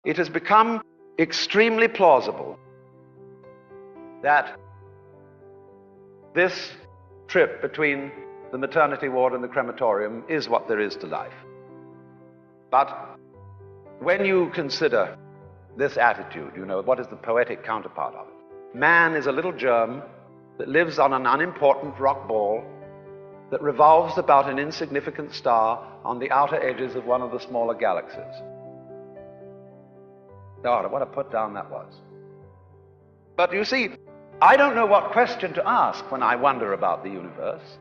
it has become extremely plausible that this trip between the maternity ward and the crematorium is what there is to life. But when you consider this attitude, you know, what is the poetic counterpart of it? Man is a little germ that lives on an unimportant rock ball that revolves about an insignificant star on the outer edges of one of the smaller galaxies. God, what a put down that was. But you see, I don't know what question to ask when I wonder about the universe.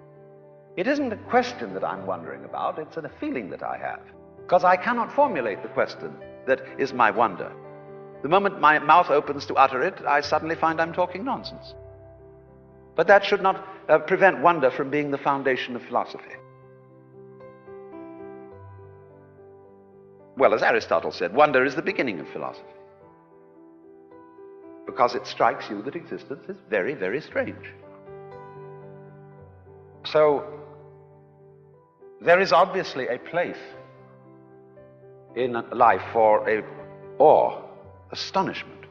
It isn't a question that I'm wondering about, it's a feeling that I have, because I cannot formulate the question that is my wonder. The moment my mouth opens to utter it, I suddenly find I'm talking nonsense. But that should not prevent wonder from being the foundation of philosophy. Well, as Aristotle said, wonder is the beginning of philosophy, because it strikes you that existence is very, very strange. So, there is obviously a place in life for a awe, astonishment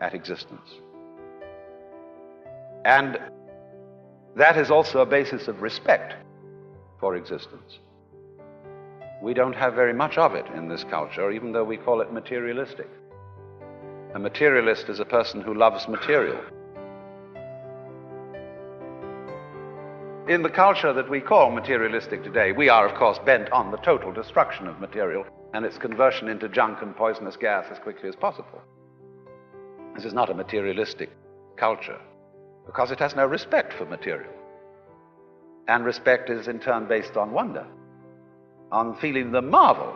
at existence. And that is also a basis of respect for existence. We don't have very much of it in this culture, even though we call it materialistic. A materialist is a person who loves material. In the culture that we call materialistic today, we are, of course, bent on the total destruction of material and its conversion into junk and poisonous gas as quickly as possible. This is not a materialistic culture, because it has no respect for material. And respect is in turn based on wonder, on feeling the marvel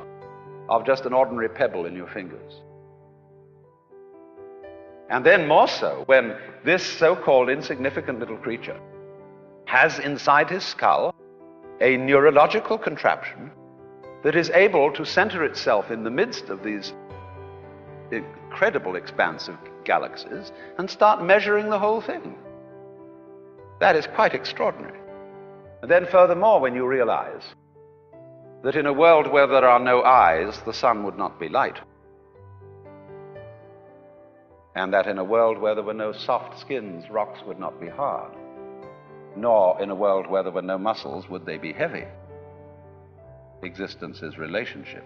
of just an ordinary pebble in your fingers. And then more so when this so-called insignificant little creature has inside his skull a neurological contraption that is able to center itself in the midst of these incredible expanse of galaxies and start measuring the whole thing. That is quite extraordinary. And then furthermore, when you realize that in a world where there are no eyes, the sun would not be light, and that in a world where there were no soft skins, rocks would not be hard, nor in a world where there were no muscles would they be heavy. Existence is relationship.